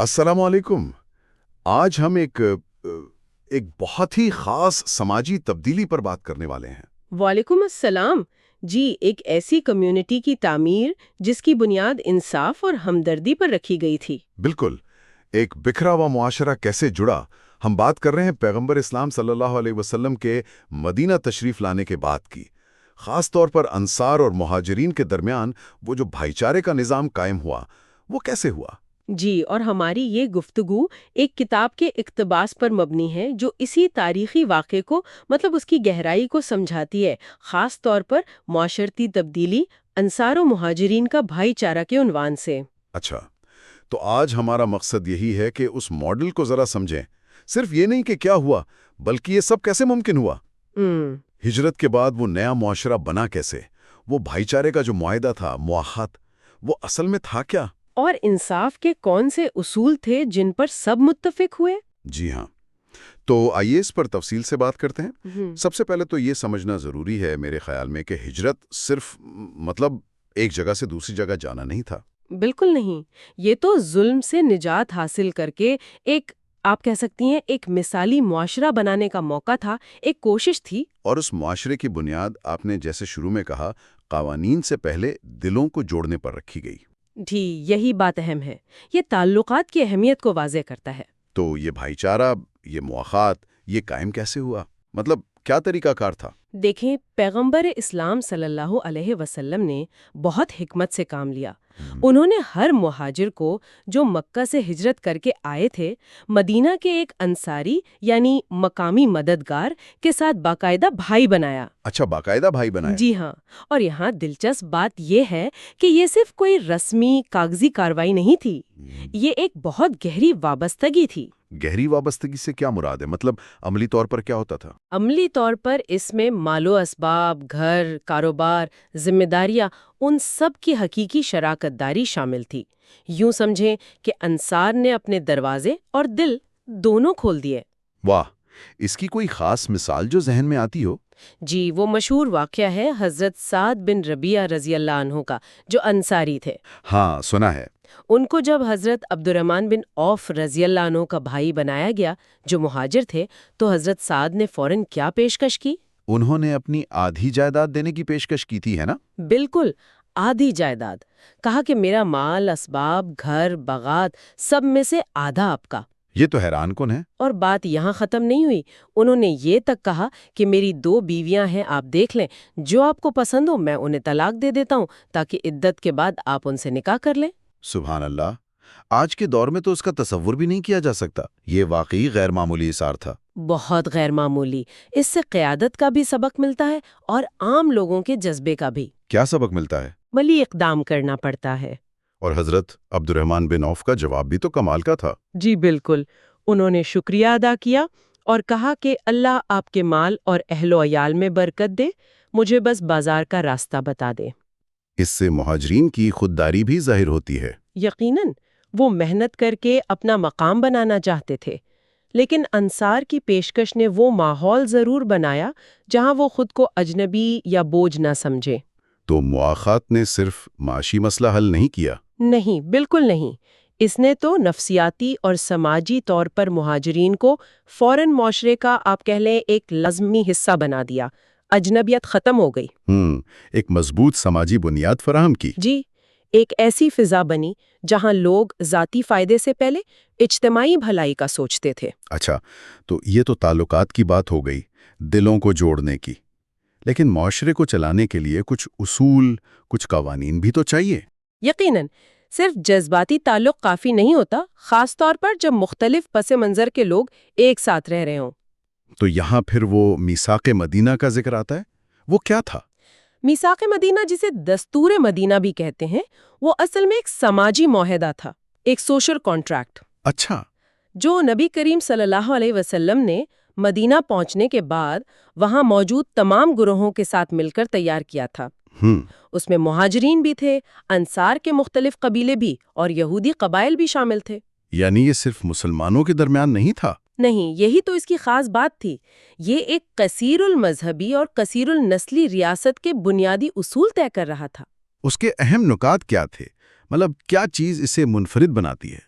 السلام علیکم۔ آج ہم ایک بہت ہی خاص سماجی تبدیلی پر بات کرنے والے ہیں۔ وعلیکم السلام۔ جی، ایک ایسی کمیونٹی کی تعمیر جس کی بنیاد انصاف اور ہمدردی پر رکھی گئی تھی۔ بالکل، ایک بکھرا ہوا معاشرہ کیسے جڑا؟ ہم بات کر رہے ہیں پیغمبر اسلام صلی اللہ علیہ وسلم کے مدینہ تشریف لانے کے بعد کی۔ خاص طور پر انصار اور مہاجرین کے درمیان وہ جو بھائی چارے کا نظام قائم ہوا، وہ کیسے ہوا؟ جی، اور ہماری یہ گفتگو ایک کتاب کے اقتباس پر مبنی ہے جو اسی تاریخی واقعے کو اس کی گہرائی کو سمجھاتی ہے، خاص طور پر معاشرتی تبدیلی انصار و مہاجرین کا بھائی چارہ کے عنوان سے۔ اچھا، تو آج ہمارا مقصد یہی ہے کہ اس ماڈل کو ذرا سمجھیں۔ صرف یہ نہیں کہ کیا ہوا، بلکہ یہ سب کیسے ممکن ہوا۔ ہجرت کے بعد وہ نیا معاشرہ بنا کیسے؟ وہ بھائی چارے کا جو معاہدہ تھا، مواخات، وہ اصل میں تھا کیا؟ اور انصاف کے کون سے اصول تھے جن پر سب متفق ہوئے؟ جی ہاں، تو آئیے اس پر تفصیل سے بات کرتے ہیں۔ سب سے پہلے تو یہ سمجھنا ضروری ہے میرے خیال میں کہ ہجرت صرف ایک جگہ سے دوسری جگہ جانا نہیں تھا۔ بالکل نہیں، یہ تو ظلم سے نجات حاصل کر کے آپ کہہ سکتی ہیں ایک مثالی معاشرہ بنانے کا موقع تھا، ایک کوشش تھی۔ اور اس معاشرے کی بنیاد آپ نے جیسے شروع میں کہا، قوانین سے پہلے دلوں کو جوڑنے پر رکھی گئی۔ جی، یہی بات اہم ہے، یہ تعلقات کی اہمیت کو واضح کرتا ہے۔ تو یہ بھائی چارہ، یہ مواخات، یہ قائم کیسے ہوا؟ کیا طریقہ کار تھا؟ دیکھیں، پیغمبر اسلام صلی اللہ علیہ وسلم نے بہت حکمت سے کام لیا۔ انہوں نے ہر مہاجر کو جو مکہ سے ہجرت کر کے آئے تھے، مدینہ کے ایک انصاری یعنی مقامی مددگار کے ساتھ باقاعدہ بھائی بنایا۔ اچھا، باقاعدہ بھائی بنایا؟ جی ہاں، اور یہاں دلچسپ بات یہ ہے کہ یہ صرف کوئی رسمی کاغذی کارروائی نہیں تھی، یہ ایک بہت گہری وابستگی تھی۔ گہری وابستگی سے کیا مراد ہے؟ عملی طور پر کیا ہوتا تھا؟ عملی طور پر اس میں مال و اسباب، گھر، کاروبار، ذمہ داریاں، ان سب کی حقیقی شراکت داری شامل تھی۔ یوں سمجھیں کہ انصار نے اپنے دروازے اور دل دونوں کھول دیے۔ واہ، اس کی کوئی خاص مثال جو ذہن میں آتی ہو؟ جی، وہ مشہور واقعہ ہے حضرت سعد بن ربیعہ رضی اللہ عنہ کا، جو انصاری تھے۔ ہاں، سنا ہے۔ ان کو جب حضرت عبد الرحمن بن عوف رضی اللہ عنہ کا بھائی بنایا گیا جو مہاجر تھے، تو حضرت سعد نے فوراً کیا پیشکش کی؟ انہوں نے اپنی آدھی جائیداد دینے کی پیشکش کی تھی، ہے نا؟ بالکل، آدھی جائیداد۔ کہا کہ میرا مال، اسباب، گھر، باغات، سب میں سے آدھا آپ کا۔ یہ تو حیران کن ہے۔ اور بات یہاں ختم نہیں ہوئی، انہوں نے یہ تک کہا کہ میری 2 بیویاں ہیں، آپ دیکھ لیں، جو آپ کو پسند ہو میں انہیں طلاق دے دیتا ہوں تاکہ عدت کے بعد آپ ان سے نکاح کر لیں۔ سبحان اللہ، آج کے دور میں تو اس کا تصور بھی نہیں کیا جا سکتا۔ یہ واقعی غیر معمولی اثار تھا۔ بہت غیر معمولی۔ اس سے قیادت کا بھی سبق ملتا ہے اور عام لوگوں کے جذبے کا بھی۔ کیا سبق ملتا ہے؟ ولی اقدام کرنا پڑتا ہے۔ اور حضرت عبد الرحمن بن عوف کا جواب بھی تو کمال کا تھا۔ جی بالکل، انہوں نے شکریہ ادا کیا اور کہا کہ اللہ آپ کے مال اور اہل و عیال میں برکت دے، مجھے بس بازار کا راستہ بتا دے۔ اس سے مہاجرین کی خودداری بھی ظاہر ہوتی ہے۔ یقیناً، وہ محنت کر کے اپنا مقام بنانا چاہتے تھے، لیکن انصار کی پیشکش نے وہ ماحول ضرور بنایا جہاں وہ خود کو اجنبی یا بوجھ نہ سمجھے۔ تو مواخات نے صرف معاشی مسئلہ حل نہیں کیا؟ نہیں، بالکل نہیں۔ اس نے تو نفسیاتی اور سماجی طور پر مہاجرین کو فوراً معاشرے کا آپ کہہ لیں ایک لازمی حصہ بنا دیا۔ اجنبیت ختم ہو گئی۔ ایک مضبوط سماجی بنیاد فراہم کی۔ جی، ایک ایسی فضا بنی جہاں لوگ ذاتی فائدے سے پہلے اجتماعی بھلائی کا سوچتے تھے۔ اچھا، تو یہ تو تعلقات کی بات ہو گئی، دلوں کو جوڑنے کی۔ لیکن معاشرے کو چلانے کے لیے کچھ اصول، کچھ قوانین بھی تو چاہیے۔ یقیناً، صرف جذباتی تعلق کافی نہیں ہوتا، خاص طور پر جب مختلف پس منظر کے لوگ ایک ساتھ رہ رہے ہوں۔ تو یہاں پھر وہ میثاق مدینہ کا ذکر آتا ہے۔ وہ کیا تھا؟ میثاق مدینہ، جسے دستور مدینہ بھی کہتے ہیں، وہ اصل میں ایک سماجی معاہدہ تھا، ایک سوشل کانٹریکٹ۔ اچھا۔ جو نبی کریم صلی اللہ علیہ وسلم نے مدینہ پہنچنے کے بعد وہاں موجود تمام گروہوں کے ساتھ مل کر تیار کیا تھا۔ اس میں مہاجرین بھی تھے، انصار کے مختلف قبیلے بھی اور یہودی قبائل بھی شامل تھے۔ یعنی یہ صرف مسلمانوں کے درمیان نہیں تھا؟ نہیں، یہی تو اس کی خاص بات تھی۔ یہ ایک کثیر المذہبی اور کثیر النسلی ریاست کے بنیادی اصول طے کر رہا تھا۔ اس کے اہم نکات کیا تھے؟ کیا چیز اسے منفرد بناتی ہے؟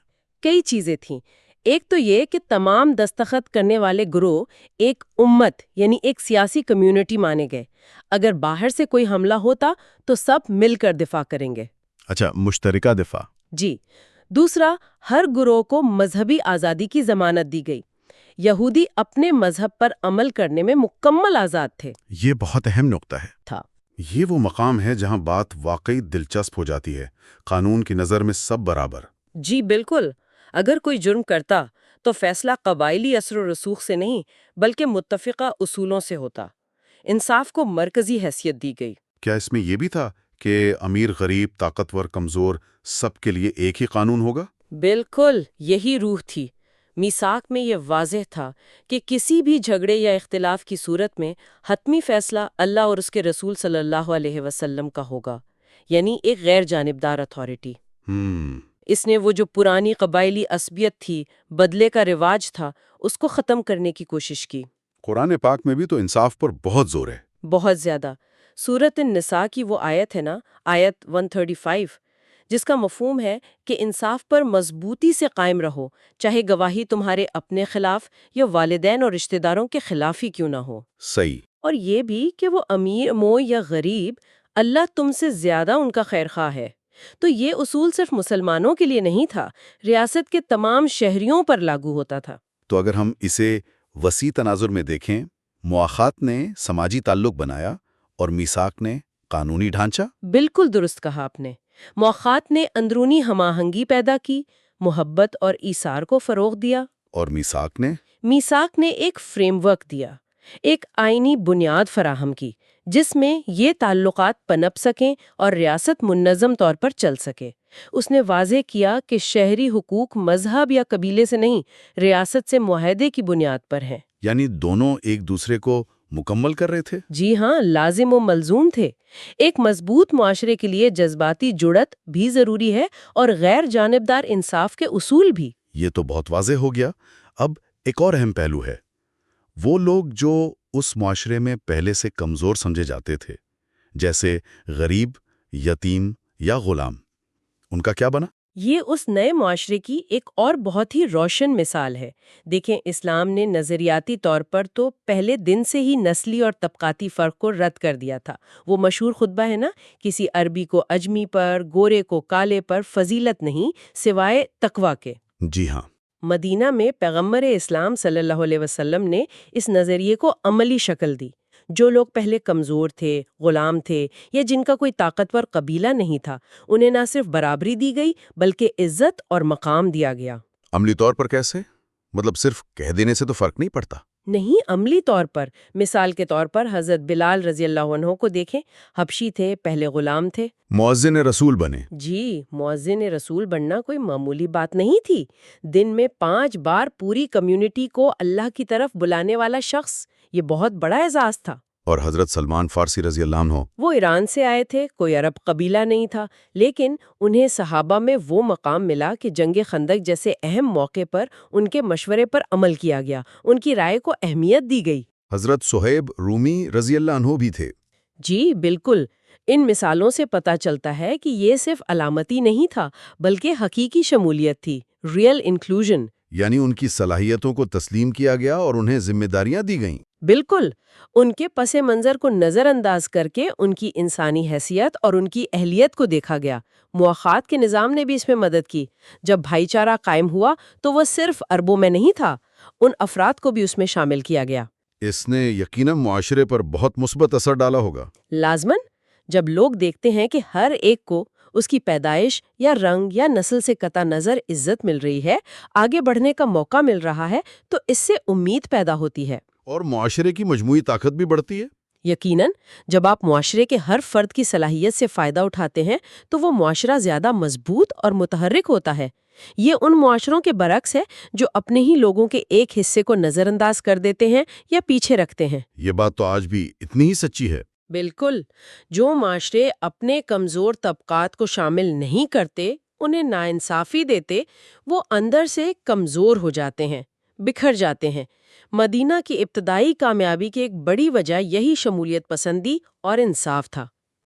کئی چیزیں تھیں۔ ایک تو یہ کہ تمام دستخط کرنے والے گروہ ایک امت یعنی ایک سیاسی کمیونٹی مانے گئے۔ اگر باہر سے کوئی حملہ ہوتا تو سب مل کر دفاع کریں گے۔ اچھا، مشترکہ دفاع۔ جی۔ دوسرا، ہر گروہ کو مذہبی آزادی کی ضمانت دی گئی۔ یہودی اپنے مذہب پر عمل کرنے میں مکمل آزاد تھے۔ یہ بہت اہم نقطہ ہے۔ یہ وہ مقام ہے جہاں بات واقعی دلچسپ ہو جاتی ہے، قانون کی نظر میں سب برابر۔ جی بالکل۔ اگر کوئی جرم کرتا تو فیصلہ قبائلی اثر و رسوخ سے نہیں بلکہ متفقہ اصولوں سے ہوتا۔ انصاف کو مرکزی حیثیت دی گئی۔ کیا اس میں یہ بھی تھا کہ امیر غریب طاقتور کمزور سب کے لیے ایک ہی قانون ہوگا؟ بالکل، یہی روح تھی۔ میثاق میں یہ واضح تھا کہ کسی بھی جھگڑے یا اختلاف کی صورت میں حتمی فیصلہ اللہ اور اس کے رسول صلی اللہ علیہ وسلم کا ہوگا، یعنی ایک غیر جانبدار اتھارٹی۔ اس نے وہ جو پرانی قبائلی عصبیت تھی، بدلے کا رواج تھا، اس کو ختم کرنے کی کوشش کی۔ قرآن پاک میں بھی تو انصاف پر بہت زور ہے۔ بہت زیادہ۔ سورۃ النساء کی وہ آیت ہے نا، آیت 135، جس کا مفہوم ہے کہ انصاف پر مضبوطی سے قائم رہو، چاہے گواہی تمہارے اپنے خلاف یا والدین اور رشتہ داروں کے خلاف ہی کیوں نہ ہو۔ صحیح۔ اور یہ بھی کہ وہ امیر مو یا غریب، اللہ تم سے زیادہ ان کا خیر خواہ ہے۔ تو یہ اصول صرف مسلمانوں کے لیے نہیں تھا، ریاست کے تمام شہریوں پر لاگو ہوتا تھا۔ تو اگر ہم اسے وسیع تناظر میں دیکھیں، مواخات نے سماجی تعلق بنایا اور میثاق نے قانونی ڈھانچہ۔ بالکل درست کہا آپ نے۔ مواخات نے اندرونی ہم آہنگی پیدا کی، محبت اور ایثار کو فروغ دیا، اور میثاق نے ایک فریم ورک دیا، ایک آئینی بنیاد فراہم کی جس میں یہ تعلقات پنپ سکیں اور ریاست منظم طور پر چل سکے۔ اس نے واضح کیا کہ شہری حقوق مذہب یا قبیلے سے نہیں، ریاست سے معاہدے کی بنیاد پر ہیں۔ یعنی دونوں ایک دوسرے کو مکمل کر رہے تھے؟ جی ہاں، لازم و ملزوم تھے۔ ایک مضبوط معاشرے کے لیے جذباتی جڑت بھی ضروری ہے اور غیر جانبدار انصاف کے اصول بھی۔ یہ تو بہت واضح ہو گیا۔ اب ایک اور اہم پہلو ہے، وہ لوگ جو اس معاشرے میں پہلے سے کمزور سمجھے جاتے تھے، جیسے غریب، یتیم یا غلام، ان کا کیا بنا؟ یہ اس نئے معاشرے کی ایک اور بہت ہی روشن مثال ہے۔ دیکھیں، اسلام نے نظریاتی طور پر تو پہلے دن سے ہی نسلی اور طبقاتی فرق کو رد کر دیا تھا۔ وہ مشہور خطبہ ہے نا، کسی عربی کو اجمی پر، گورے کو کالے پر فضیلت نہیں سوائے تقوی کے۔ جی ہاں۔ مدینہ میں پیغمبر اسلام صلی اللہ علیہ وسلم نے اس نظریے کو عملی شکل دی۔ جو لوگ پہلے کمزور تھے، غلام تھے یا جن کا کوئی طاقتور قبیلہ نہیں تھا، انہیں نہ صرف برابری دی گئی بلکہ عزت اور مقام دیا گیا۔ عملی طور پر کیسے؟ مطلب صرف کہہ دینے سے تو فرق نہیں پڑتا؟ نہیں، عملی طور پر مثال کے طور پر حضرت بلال رضی اللہ عنہ کو دیکھیں، حبشی تھے، پہلے غلام تھے، مؤذن رسول بنے۔ جی، مؤذن رسول بننا کوئی معمولی بات نہیں تھی۔ دن میں 5 بار پوری کمیونٹی کو اللہ کی طرف بلانے والا شخص، یہ بہت بڑا اعزاز تھا۔ اور حضرت سلمان فارسی رضی اللہ عنہ، وہ ایران سے آئے تھے، کوئی عرب قبیلہ نہیں تھا، لیکن انہیں صحابہ میں وہ مقام ملا کہ جنگ خندق جیسے اہم موقع پر ان کے مشورے پر عمل کیا گیا، ان کی رائے کو اہمیت دی گئی۔ حضرت صہیب رومی رضی اللہ عنہ بھی تھے۔ جی بالکل۔ ان مثالوں سے پتہ چلتا ہے کہ یہ صرف علامتی نہیں تھا بلکہ حقیقی شمولیت تھی، ریئل انکلوژن۔ یعنی ان کی صلاحیتوں کو تسلیم کیا گیا اور انہیں ذمہ داریاں دی گئیں۔ بالکل، ان کے پس منظر کو نظر انداز کر کے ان کی انسانی حیثیت اور ان کی اہلیت کو دیکھا گیا۔ مواخات کے نظام نے بھی اس میں مدد کی۔ جب بھائی چارہ قائم ہوا تو وہ صرف عربوں میں نہیں تھا، ان افراد کو بھی اس میں شامل کیا گیا۔ اس نے یقیناً معاشرے پر بہت مثبت اثر ڈالا ہوگا۔ لازماً، جب لوگ دیکھتے ہیں کہ ہر ایک کو اس کی پیدائش یا رنگ یا نسل سے قطع نظر عزت مل رہی ہے، آگے بڑھنے کا موقع مل رہا ہے، تو اس سے امید پیدا ہوتی ہے۔ اور معاشرے کی مجموعی طاقت بھی بڑھتی ہے۔ یقیناً، جب آپ معاشرے کے ہر فرد کی صلاحیت سے فائدہ اٹھاتے ہیں تو وہ معاشرہ زیادہ مضبوط اور متحرک ہوتا ہے۔ یہ ان معاشروں کے برعکس ہے جو اپنے ہی لوگوں کے ایک حصے کو نظر انداز کر دیتے ہیں یا پیچھے رکھتے ہیں۔ یہ بات تو آج بھی اتنی ہی سچی ہے۔ بالکل، جو معاشرے اپنے کمزور طبقات کو شامل نہیں کرتے، انہیں ناانصافی دیتے، وہ اندر سے کمزور ہو جاتے ہیں، بکھر جاتے ہیں۔ مدینہ کی ابتدائی کامیابی کی ایک بڑی وجہ یہی شمولیت پسندی اور انصاف تھا۔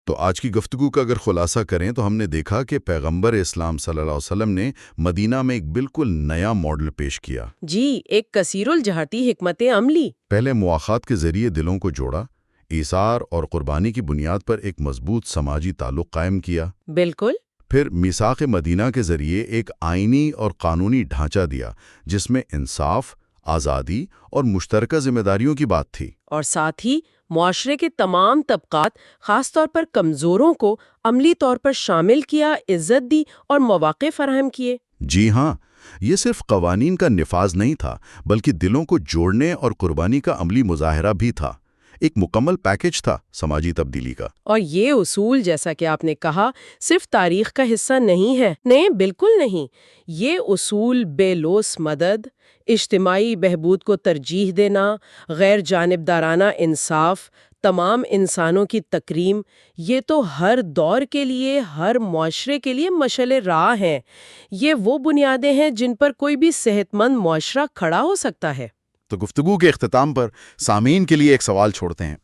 تو آج کی گفتگو کا اگر خلاصہ کریں تو ہم نے دیکھا کہ پیغمبر اسلام صلی اللہ علیہ وسلم نے مدینہ میں ایک بالکل نیا ماڈل پیش کیا۔ جی، ایک کثیر الجہتی حکمت عملی۔ پہلے مواخات کے ذریعے دلوں کو جوڑا، ایثار اور قربانی کی بنیاد پر ایک مضبوط سماجی تعلق قائم کیا۔ بالکل۔ پھر میثاق مدینہ کے ذریعے ایک آئینی اور قانونی ڈھانچہ دیا جس میں انصاف، آزادی اور مشترکہ ذمہ داریوں کی بات تھی۔ اور ساتھ ہی معاشرے کے تمام طبقات، خاص طور پر کمزوروں کو عملی طور پر شامل کیا، عزت دی اور مواقع فراہم کیے۔ جی ہاں، یہ صرف قوانین کا نفاذ نہیں تھا بلکہ دلوں کو جوڑنے اور قربانی کا عملی مظاہرہ بھی تھا۔ ایک مکمل پیکج تھا سماجی تبدیلی کا۔ اور یہ اصول، جیسا کہ آپ نے کہا، صرف تاریخ کا حصہ نہیں ہے۔ نہیں، بالکل نہیں۔ یہ اصول بے لوث مدد، اجتماعی بہبود کو ترجیح دینا، غیر جانبدارانہ انصاف، تمام انسانوں کی تکریم، یہ تو ہر دور کے لیے، ہر معاشرے کے لیے مشعل راہ ہیں۔ یہ وہ بنیادیں ہیں جن پر کوئی بھی صحت مند معاشرہ کھڑا ہو سکتا ہے۔ تو گفتگو کے اختتام پر سامعین کے لیے ایک سوال چھوڑتے ہیں۔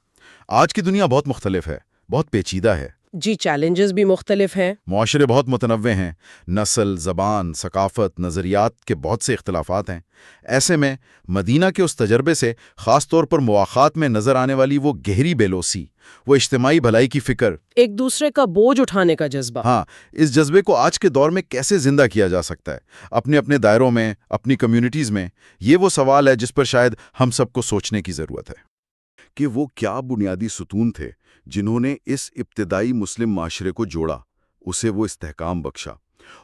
آج کی دنیا بہت مختلف ہے، بہت پیچیدہ ہے۔ جی، چیلنجز بھی مختلف ہیں۔ معاشرے بہت متنوع ہیں، نسل، زبان، ثقافت، نظریات کے بہت سے اختلافات ہیں۔ ایسے میں مدینہ کے اس تجربے سے خاص طور پر مواخات میں نظر آنے والی وہ گہری بے لوثی، وہ اجتماعی بھلائی کی فکر، ایک دوسرے کا بوجھ اٹھانے کا جذبہ، ہاں، اس جذبے کو آج کے دور میں کیسے زندہ کیا جا سکتا ہے اپنے اپنے دائروں میں، اپنی کمیونٹیز میں، یہ وہ سوال ہے جس پر شاید ہم سب کو سوچنے کی ضرورت ہے کہ وہ کیا بنیادی ستون تھے جنہوں نے اس ابتدائی مسلم معاشرے کو جوڑا، اسے وہ استحکام بخشا،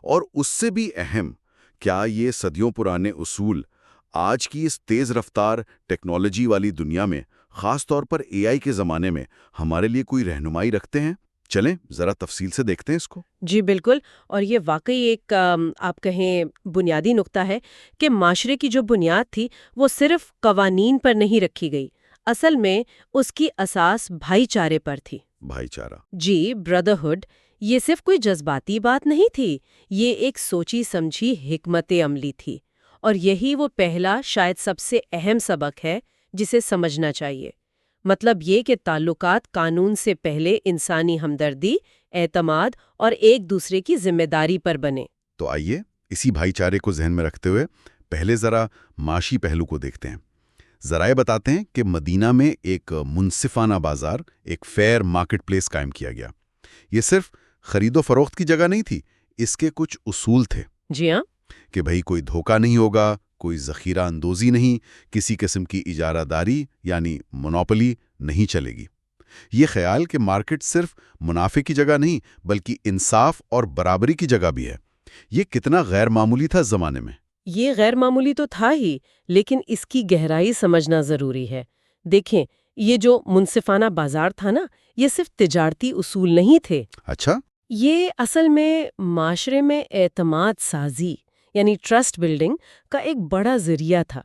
اور اس سے بھی اہم، کیا یہ صدیوں پرانے اصول آج کی اس تیز رفتار ٹیکنالوجی والی دنیا میں، خاص طور پر AI کے زمانے میں، ہمارے لیے کوئی رہنمائی رکھتے ہیں؟ چلیں ذرا تفصیل سے دیکھتے ہیں اس کو۔ جی بالکل، اور یہ واقعی ایک آپ کہیں بنیادی نقطہ ہے کہ معاشرے کی جو بنیاد تھی وہ صرف قوانین پر نہیں رکھی گئی، اصل میں اس کی اساس بھائی چارے پر تھی۔ بھائی چارہ، جی، بردرہڈ، یہ صرف کوئی جذباتی بات نہیں تھی، یہ ایک سوچی سمجھی حکمت عملی تھی، اور یہی وہ پہلا، شاید سب سے اہم سبق ہے جسے سمجھنا چاہیے۔ مطلب یہ کہ تعلقات قانون سے پہلے انسانی ہمدردی، اعتماد اور ایک دوسرے کی ذمہ داری پر بنے۔ تو آئیے اسی بھائی چارے کو ذہن میں رکھتے ہوئے پہلے ذرا معاشی پہلو کو دیکھتے ہیں۔ ذرائع بتاتے ہیں کہ مدینہ میں ایک منصفانہ بازار، ایک فیئر مارکیٹ پلیس قائم کیا گیا۔ یہ صرف خرید و فروخت کی جگہ نہیں تھی، اس کے کچھ اصول تھے۔ جی ہاں، کہ بھئی کوئی دھوکہ نہیں ہوگا، کوئی ذخیرہ اندوزی نہیں، کسی قسم کی اجارہ داری یعنی مونوپلی نہیں چلے گی۔ یہ خیال کہ مارکیٹ صرف منافع کی جگہ نہیں بلکہ انصاف اور برابری کی جگہ بھی ہے، یہ کتنا غیر معمولی تھا اس زمانے میں۔ یہ غیر معمولی تو تھا ہی، لیکن اس کی گہرائی سمجھنا ضروری ہے۔ دیکھیں، یہ جو منصفانہ بازار تھا نا، یہ صرف تجارتی اصول نہیں تھے۔ اچھا، یہ اصل میں معاشرے میں اعتماد سازی یعنی ٹرسٹ بلڈنگ کا ایک بڑا ذریعہ تھا۔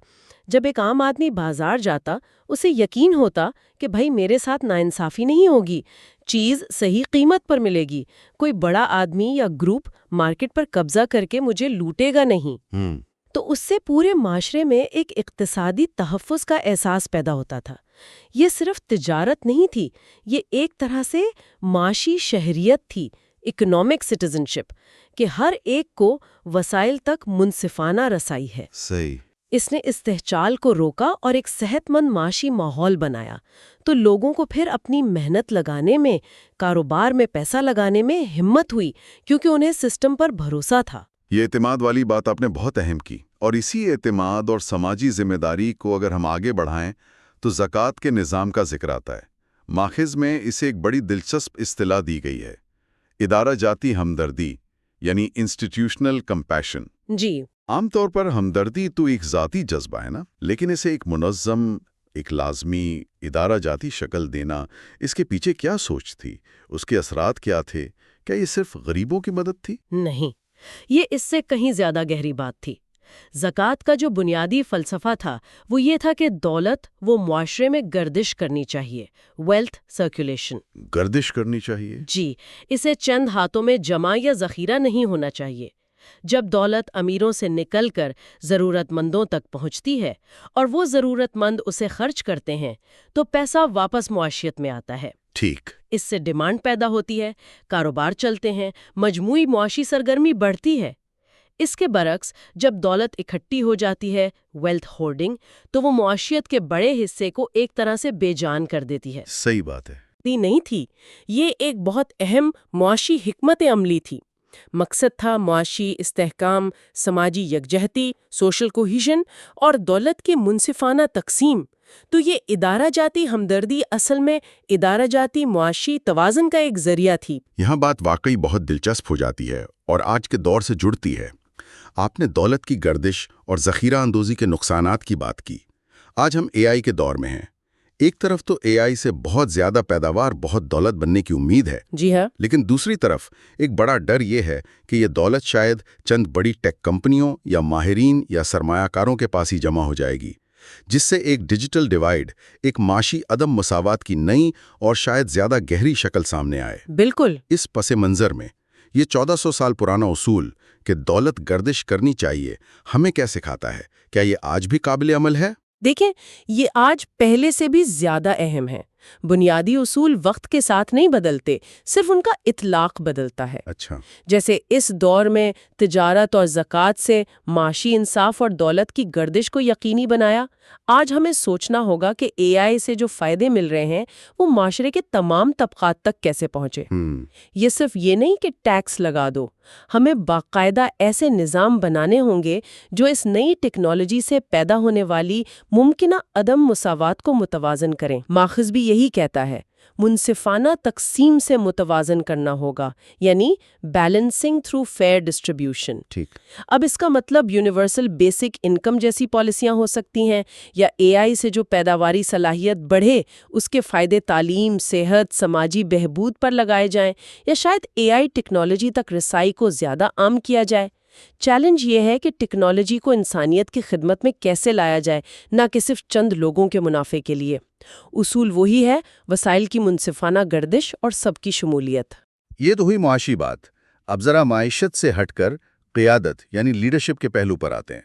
جب ایک عام آدمی بازار جاتا، اسے یقین ہوتا کہ بھائی میرے ساتھ ناانصافی نہیں ہوگی، چیز صحیح قیمت پر ملے گی، کوئی بڑا آدمی یا گروپ مارکیٹ پر قبضہ کر کے مجھے لوٹے گا نہیں۔ تو اس سے پورے معاشرے میں ایک اقتصادی تحفظ کا احساس پیدا ہوتا تھا۔ یہ صرف تجارت نہیں تھی، یہ ایک طرح سے معاشی شہریت تھی، اکنامک سٹیزنشپ، کہ ہر ایک کو وسائل تک منصفانہ رسائی ہے۔ صحیح۔ اس نے استحصال کو روکا اور ایک صحت مند معاشی ماحول بنایا، تو لوگوں کو پھر اپنی محنت لگانے میں، کاروبار میں پیسہ لگانے میں ہمت ہوئی، کیونکہ انہیں سسٹم پر بھروسہ تھا۔ یہ اعتماد والی بات آپ نے بہت اہم کی، اور اسی اعتماد اور سماجی ذمہ داری کو اگر ہم آگے بڑھائیں تو زکوٰۃ کے نظام کا ذکر آتا ہے۔ ماخذ میں اسے ایک بڑی دلچسپ اصطلاح دی گئی ہے، ادارہ جاتی ہمدردی یعنی انسٹیٹیوشنل کمپیشن۔ جی، عام طور پر ہمدردی تو ایک ذاتی جذبہ ہے نا، لیکن اسے ایک منظم، ایک لازمی ادارہ جاتی شکل دینا، اس کے پیچھے کیا سوچ تھی؟ اس کے اثرات کیا تھے؟ کیا یہ صرف غریبوں کی مدد تھی؟ نہیں، یہ اس سے کہیں زیادہ گہری بات تھی۔ زکوٰۃ کا جو بنیادی فلسفہ تھا وہ یہ تھا کہ دولت وہ معاشرے میں گردش کرنی چاہیے، ویلتھ سرکولیشن۔ گردش کرنی چاہیے؟ جی، اسے چند ہاتھوں میں جمع یا ذخیرہ نہیں ہونا چاہیے۔ جب دولت امیروں سے نکل کر ضرورت مندوں تک پہنچتی ہے اور وہ ضرورت مند اسے خرچ کرتے ہیں تو پیسہ واپس معاشیت میں آتا ہے۔ ٹھیک. اس سے ڈیمانڈ پیدا ہوتی ہے، کاروبار چلتے ہیں، مجموعی معاشی سرگرمی بڑھتی ہے۔ اس کے برعکس جب دولت اکٹھی ہو جاتی ہے، ویلتھ ہورڈنگ، تو وہ معاشیت کے بڑے حصے کو ایک طرح سے بے جان کر دیتی ہے۔ صحیح بات ہے. نہیں تھی، یہ ایک بہت اہم معاشی حکمت عملی تھی۔ مقصد تھا معاشی استحکام، سماجی یکجہتی، سوشل کوہیژن اور دولت کی منصفانہ تقسیم۔ تو یہ ادارہ جاتی ہمدردی اصل میں ادارہ جاتی معاشی توازن کا ایک ذریعہ تھی۔ یہاں بات واقعی بہت دلچسپ ہو جاتی ہے اور آج کے دور سے جڑتی ہے. آپ نے دولت کی گردش اور ذخیرہ اندوزی کے نقصانات کی بات کی. آج ہم اے آئی کے دور میں ہیں. ایک طرف تو اے آئی سے بہت زیادہ پیداوار، بہت دولت بننے کی امید ہے. جی ہاں، لیکن دوسری طرف ایک بڑا ڈر یہ ہے کہ یہ دولت شاید چند بڑی ٹیک کمپنیوں یا ماہرین یا سرمایہ کاروں کے پاس ہی جمع ہو جائے گی، جس سے ایک ڈیجیٹل ڈیوائیڈ، ایک معاشی عدم مساوات کی نئی اور شاید زیادہ گہری شکل سامنے آئے۔ بالکل۔ اس پس منظر میں یہ 1400 سال پرانا اصول کہ دولت گردش کرنی چاہیے ہمیں کیا سکھاتا ہے؟ کیا یہ آج بھی قابل عمل ہے؟ دیکھیں، یہ آج پہلے سے بھی زیادہ اہم ہے۔ بنیادی اصول وقت کے ساتھ نہیں بدلتے، صرف ان کا اطلاق بدلتا ہے۔ اچھا۔ جیسے اس دور میں تجارت اور زکوٰۃ سے معاشی انصاف اور دولت کی گردش کو یقینی بنایا، آج ہمیں سوچنا ہوگا کہ اے آئی سے جو فائدے مل رہے ہیں وہ معاشرے کے تمام طبقات تک کیسے پہنچے۔ یہ صرف یہ نہیں کہ ٹیکس لگا دو، ہمیں باقاعدہ ایسے نظام بنانے ہوں گے جو اس نئی ٹیکنالوجی سے پیدا ہونے والی ممکنہ عدم مساوات کو متوازن کریں۔ ماخذ بھی یہی کہتا ہے، منصفانہ تقسیم سے متوازن کرنا ہوگا، یعنی بیلنسنگ تھرو فیئر ڈسٹریبیوشن۔ ٹھیک۔ اب اس کا مطلب یونیورسل بیسک انکم جیسی پالیسیاں ہو سکتی ہیں، یا اے آئی سے جو پیداواری صلاحیت بڑھے اس کے فائدے تعلیم، صحت، سماجی بہبود پر لگائے جائیں، یا شاید اے آئی ٹیکنالوجی تک رسائی کو زیادہ عام کیا جائے۔ چیلنج یہ ہے کہ ٹیکنالوجی کو انسانیت کی خدمت میں کیسے لایا جائے، نہ کہ صرف چند لوگوں کے منافع کے لیے۔ اصول وہی ہے، وسائل کی منصفانہ گردش اور سب کی شمولیت۔ یہ تو ہوئی معاشی بات۔ اب ذرا معیشت سے ہٹ کر قیادت یعنی لیڈرشپ کے پہلو پر آتے ہیں،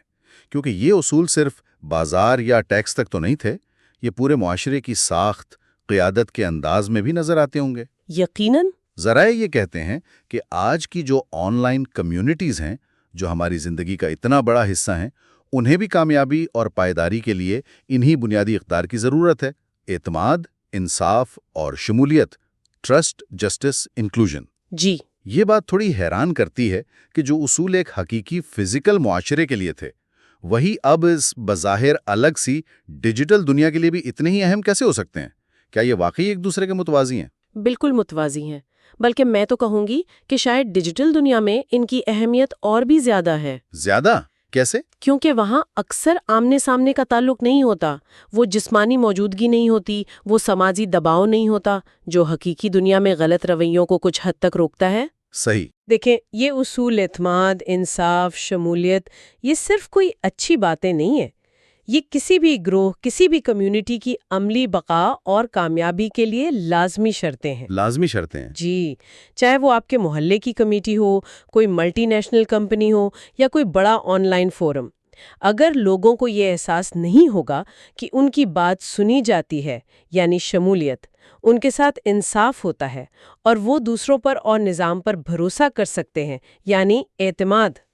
کیونکہ یہ اصول صرف بازار یا ٹیکس تک تو نہیں تھے، یہ پورے معاشرے کی ساخت، قیادت کے انداز میں بھی نظر آتے ہوں گے۔ یقیناً۔ ذرائع یہ کہتے ہیں کہ آج کی جو آن لائن کمیونٹیز ہیں، جو ہماری زندگی کا اتنا بڑا حصہ ہیں، انہیں بھی کامیابی اور پائیداری کے لیے انہی بنیادی اقدار کی ضرورت ہے: اعتماد، انصاف اور شمولیت، ٹرسٹ، جسٹس، انکلوژن۔ جی۔ یہ بات تھوڑی حیران کرتی ہے کہ جو اصول ایک حقیقی فزیکل معاشرے کے لیے تھے، وہی اب اس بظاہر الگ سی ڈیجیٹل دنیا کے لیے بھی اتنے ہی اہم کیسے ہو سکتے ہیں؟ کیا یہ واقعی ایک دوسرے کے متوازی ہیں؟ بالکل متوازی ہیں، بلکہ میں تو کہوں گی کہ شاید ڈیجیٹل دنیا میں ان کی اہمیت اور بھی زیادہ ہے۔ زیادہ؟ کیسے؟ کیونکہ وہاں اکثر آمنے سامنے کا تعلق نہیں ہوتا، وہ جسمانی موجودگی نہیں ہوتی، وہ سماجی دباؤ نہیں ہوتا، جو حقیقی دنیا میں غلط رویوں کو کچھ حد تک روکتا ہے۔ صحیح۔ دیکھیں، یہ اصول اعتماد، انصاف، شمولیت، یہ صرف کوئی اچھی باتیں نہیں ہیں، یہ کسی بھی گروہ، کسی بھی کمیونٹی کی عملی بقا اور کامیابی کے لیے لازمی شرطیں ہیں۔ لازمی شرطیں ہیں۔ جی، چاہے وہ آپ کے محلے کی کمیٹی ہو، کوئی ملٹی نیشنل کمپنی ہو، یا کوئی بڑا آن لائن فورم۔ اگر لوگوں کو یہ احساس نہیں ہوگا کہ ان کی بات سنی جاتی ہے، یعنی شمولیت، ان کے ساتھ انصاف ہوتا ہے، اور وہ دوسروں پر اور نظام پر بھروسہ کر سکتے ہیں، یعنی اعتماد،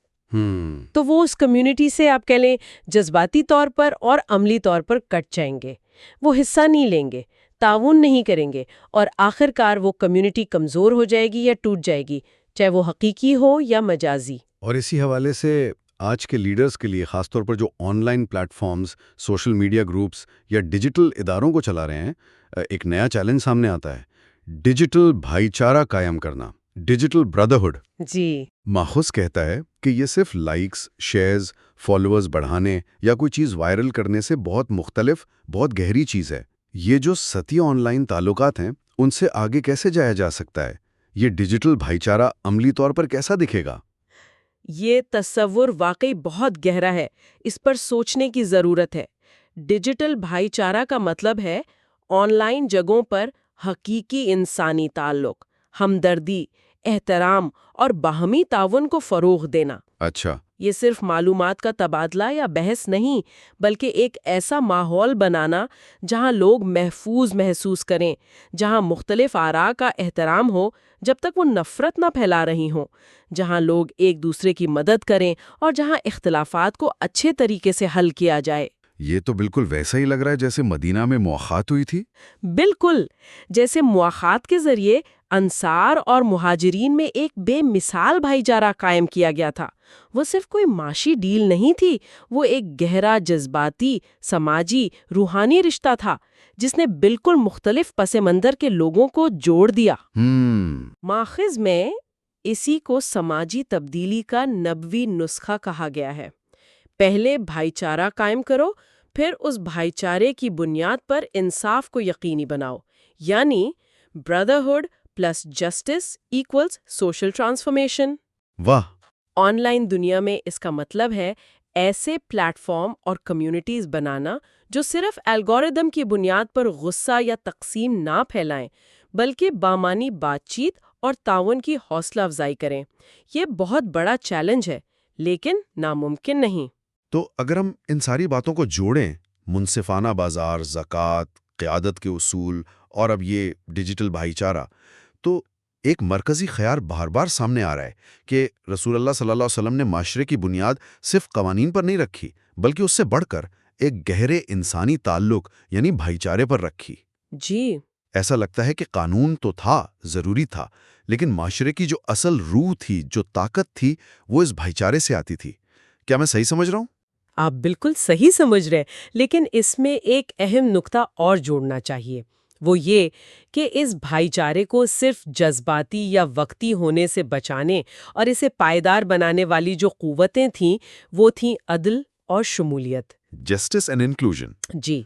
تو وہ اس کمیونٹی سے آپ کہہ لیں جذباتی طور پر اور عملی طور پر کٹ جائیں گے، وہ حصہ نہیں لیں گے، تعاون نہیں کریں گے، اور آخر کار وہ کمیونٹی کمزور ہو جائے گی یا ٹوٹ جائے گی، چاہے وہ حقیقی ہو یا مجازی۔ اور اسی حوالے سے آج کے لیڈرز کے لیے، خاص طور پر جو online platforms, social media groups یا ڈیجیٹل اداروں کو چلا رہے ہیں، ایک نیا چیلنج سامنے آتا ہے: ڈیجیٹل بھائی چارہ قائم کرنا، ڈیجیٹل برادرہڈ۔ جی۔ ماخذ کہتا ہے کہ یہ صرف لائکس، شیئرز، فالوورز بڑھانے یا کوئی چیز وائرل کرنے سے بہت مختلف، بہت گہری چیز ہے۔ یہ جو سطحی آن لائن تعلقات ہیں، ان سے آگے کیسے جایا جا سکتا ہے؟ یہ ڈیجیٹل بھائی چارہ عملی طور پر کیسا دکھے گا؟ یہ تصور واقعی بہت گہرا ہے، اس پر سوچنے کی ضرورت ہے۔ ڈیجیٹل بھائی چارہ کا مطلب ہے آن لائن جگہوں پر حقیقی انسانی تعلق، ہمدردی، احترام اور باہمی تعاون کو فروغ دینا۔ اچھا، یہ صرف معلومات کا تبادلہ یا بحث نہیں، بلکہ ایک ایسا ماحول بنانا جہاں لوگ محفوظ محسوس کریں، جہاں مختلف آراء کا احترام ہو جب تک وہ نفرت نہ پھیلا رہی ہوں، جہاں لوگ ایک دوسرے کی مدد کریں اور جہاں اختلافات کو اچھے طریقے سے حل کیا جائے۔ یہ تو بالکل ویسا ہی لگ رہا ہے جیسے مدینہ میں مواخات ہوئی تھی۔ بالکل، جیسے مواخات کے ذریعے انصار اور مہاجرین میں ایک بے مثال بھائی چارہ قائم کیا گیا تھا۔ وہ صرف کوئی معاشی ڈیل نہیں تھی، وہ ایک گہرا جذباتی، سماجی، روحانی رشتہ تھا جس نے بالکل مختلف پس منظر کے لوگوں کو جوڑ دیا۔ ماخذ میں اسی کو سماجی تبدیلی کا نبوی نسخہ کہا گیا ہے۔ پہلے بھائی چارہ قائم کرو، پھر اس بھائی چارے کی بنیاد پر انصاف کو یقینی بناؤ، یعنی brotherhood plus justice equals social transformation. واہ! آن لائن دنیا میں اس کا مطلب ہے ایسے پلیٹ فارم اور کمیونٹیز بنانا جو صرف الگوریدم کی بنیاد پر غصہ یا تقسیم نہ پھیلائیں، بلکہ بامانی بات چیت اور تعاون کی حوصلہ افزائی کریں۔ یہ بہت بڑا چیلنج ہے، لیکن ناممکن نہیں۔ تو اگر ہم ان ساری باتوں کو جوڑیں، منصفانہ بازار، زکوٰۃ، قیادت کے اصول اور اب یہ ڈیجیٹل بھائی چارہ، تو ایک مرکزی خیال بار بار سامنے آ رہا ہے کہ رسول اللہ صلی اللہ علیہ وسلم نے معاشرے کی بنیاد صرف قوانین پر نہیں رکھی، بلکہ اس سے بڑھ کر ایک گہرے انسانی تعلق یعنی بھائی چارے پر رکھی۔ جی، ایسا لگتا ہے کہ قانون تو تھا، ضروری تھا، لیکن معاشرے کی جو اصل روح تھی، جو طاقت تھی، وہ اس بھائی چارے سے آتی تھی۔ کیا میں صحیح سمجھ رہا ہوں؟ آپ بالکل صحیح سمجھ رہے، لیکن اس میں ایک اہم نقطہ اور جوڑنا چاہیے، وہ یہ کہ اس بھائی چارے کو صرف جذباتی یا وقتی ہونے سے بچانے اور اسے پائیدار بنانے والی جو قوتیں تھیں، وہ تھیں عدل اور شمولیت۔ Justice and inclusion. جی،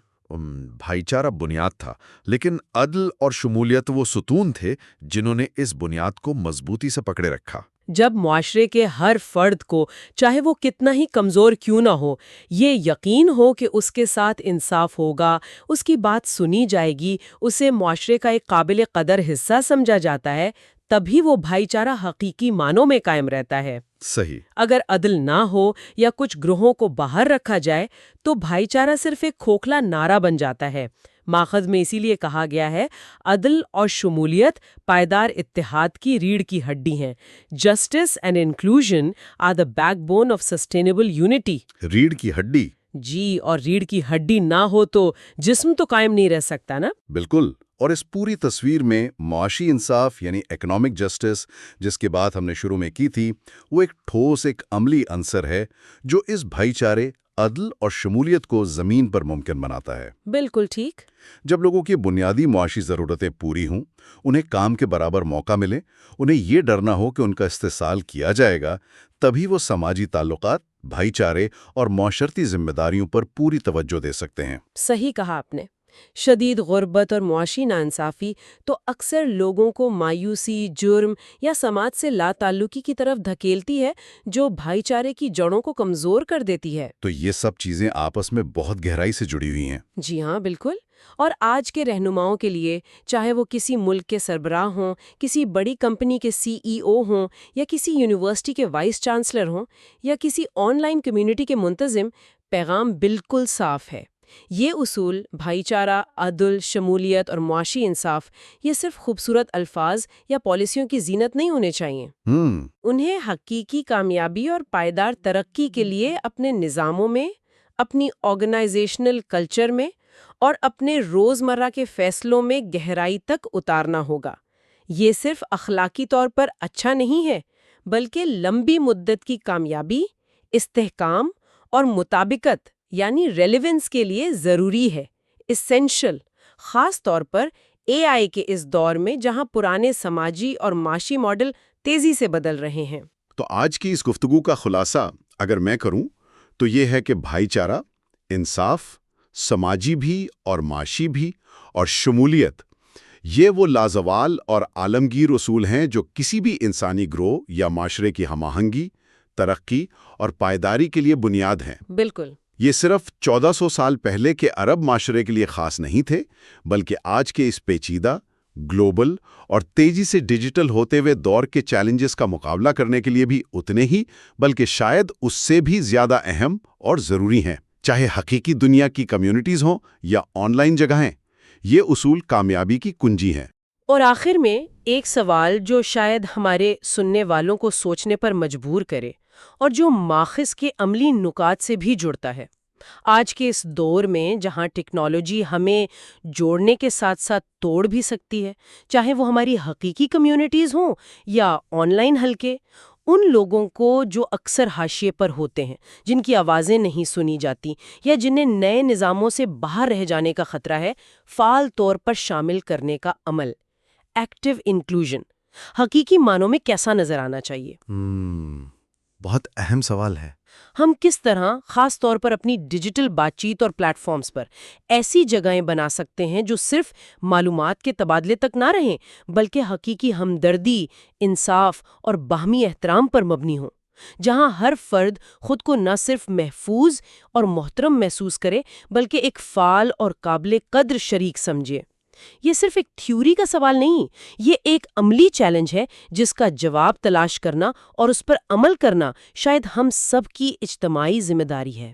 بھائی چارہ بنیاد تھا، لیکن عدل اور شمولیت وہ ستون تھے جنہوں نے اس بنیاد کو مضبوطی سے پکڑے رکھا۔ جب معاشرے کے ہر فرد کو، چاہے وہ کتنا ہی کمزور کیوں نہ ہو، یہ یقین ہو کہ اس کے ساتھ انصاف ہوگا، اس کی بات سنی جائے گی، اسے معاشرے کا ایک قابل قدر حصہ سمجھا جاتا ہے، تبھی وہ بھائی چارہ حقیقی معنوں میں قائم رہتا ہے۔ صحیح۔ اگر عدل نہ ہو یا کچھ گروہوں کو باہر رکھا جائے تو بھائی چارہ صرف ایک کھوکھلا نعرہ بن جاتا ہے۔ ماخذ میں اسی لیے کہا گیا ہے، عدل اور شمولیت پائیدار اتحاد کی ریڑھ کی ہڈی ہیں۔ Justice and inclusion are the backbone of sustainable unity. ریڑھ کی ہڈی؟ جی، اور ریڑھ کی ہڈی نہ ہو تو جسم تو قائم نہیں رہ سکتا نا۔ بالکل۔ اور اس پوری تصویر میں معاشی انصاف یعنی اکنامک جسٹس، جس کی بات ہم نے شروع میں کی تھی، وہ ایک ٹھوس، ایک عملی عنصر ہے جو اس بھائی چارے، عدل اور شمولیت کو زمین پر ممکن بناتا ہے۔ بالکل ٹھیک۔ جب لوگوں کی بنیادی معاشی ضرورتیں پوری ہوں، انہیں کام کے برابر موقع ملے، انہیں یہ ڈر نہ ہو کہ ان کا استحصال کیا جائے گا، تبھی وہ سماجی تعلقات، بھائی چارے اور معاشرتی ذمہ داریوں پر پوری توجہ دے سکتے ہیں۔ صحیح کہا آپ نے۔ شدید غربت اور معاشی ناانصافی تو اکثر لوگوں کو مایوسی، جرم یا سماج سے لا تعلقی کی طرف دھکیلتی ہے، جو بھائی چارے کی جڑوں کو کمزور کر دیتی ہے۔ تو یہ سب چیزیں آپس میں بہت گہرائی سے جڑی ہوئی ہیں۔ جی ہاں، بالکل۔ اور آج کے رہنماؤں کے لیے، چاہے وہ کسی ملک کے سربراہ ہوں، کسی بڑی کمپنی کے CEO ہوں، یا کسی یونیورسٹی کے وائس چانسلر ہوں، یا کسی آن لائن کمیونٹی کے منتظم، پیغام بالکل صاف ہے۔ یہ اصول، بھائی چارہ، عدل، شمولیت اور معاشی انصاف، یہ صرف خوبصورت الفاظ یا پالیسیوں کی زینت نہیں ہونے چاہیے۔ انہیں حقیقی کامیابی اور پائیدار ترقی کے لیے اپنے نظاموں میں، اپنی آرگنائزیشنل کلچر میں اور اپنے روزمرہ کے فیصلوں میں گہرائی تک اتارنا ہوگا۔ یہ صرف اخلاقی طور پر اچھا نہیں ہے، بلکہ لمبی مدت کی کامیابی، استحکام اور مطابقت یعنی ریلیونس کے لیے ضروری ہے، اسینشل، خاص طور پر AI کے اس دور میں جہاں پرانے سماجی اور معاشی ماڈل تیزی سے بدل رہے ہیں۔ تو آج کی اس گفتگو کا خلاصہ اگر میں کروں تو یہ ہے کہ بھائی چارہ، انصاف، سماجی بھی اور معاشی بھی، اور شمولیت، یہ وہ لازوال اور عالمگیر اصول ہیں جو کسی بھی انسانی گروہ یا معاشرے کی ہم آہنگی، ترقی اور پائیداری کے لیے بنیاد ہیں۔ بالکل۔ یہ صرف 1400 سال پہلے کے عرب معاشرے کے لیے خاص نہیں تھے، بلکہ آج کے اس پیچیدہ، گلوبل اور تیزی سے ڈیجیٹل ہوتے ہوئے دور کے چیلنجز کا مقابلہ کرنے کے لیے بھی اتنے ہی بلکہ شاید اس سے بھی زیادہ اہم اور ضروری ہیں، چاہے حقیقی دنیا کی کمیونٹیز ہوں یا آن لائن جگہیں۔ یہ اصول کامیابی کی کنجی ہیں۔ اور آخر میں ایک سوال جو شاید ہمارے سننے والوں کو سوچنے پر مجبور کرے اور جو ماخذ کے عملی نکات سے بھی جڑتا ہے۔ آج کے اس دور میں جہاں ٹیکنالوجی ہمیں جوڑنے کے ساتھ ساتھ توڑ بھی سکتی ہے، چاہے وہ ہماری حقیقی کمیونٹیز ہوں یا آن لائن حلقے، ان لوگوں کو جو اکثر حاشیے پر ہوتے ہیں، جن کی آوازیں نہیں سنی جاتی یا جنہیں نئے نظاموں سے باہر رہ جانے کا خطرہ ہے، فعال طور پر شامل کرنے کا عمل، ایکٹیو انکلوژن، حقیقی معنوں میں کیسا نظر آنا چاہیے؟ بہت اہم سوال ہے۔ ہم کس طرح خاص طور پر اپنی ڈیجیٹل بات چیت اور پلیٹ فارمز پر ایسی جگہیں بنا سکتے ہیں جو صرف معلومات کے تبادلے تک نہ رہیں بلکہ حقیقی ہمدردی، انصاف اور باہمی احترام پر مبنی ہوں، جہاں ہر فرد خود کو نہ صرف محفوظ اور محترم محسوس کرے بلکہ ایک فعال اور قابل قدر شریک سمجھے۔ یہ صرف ایک تھیوری کا سوال نہیں، یہ ایک عملی چیلنج ہے جس کا جواب تلاش کرنا اور اس پر عمل کرنا شاید ہم سب کی اجتماعی ذمہ داری ہے۔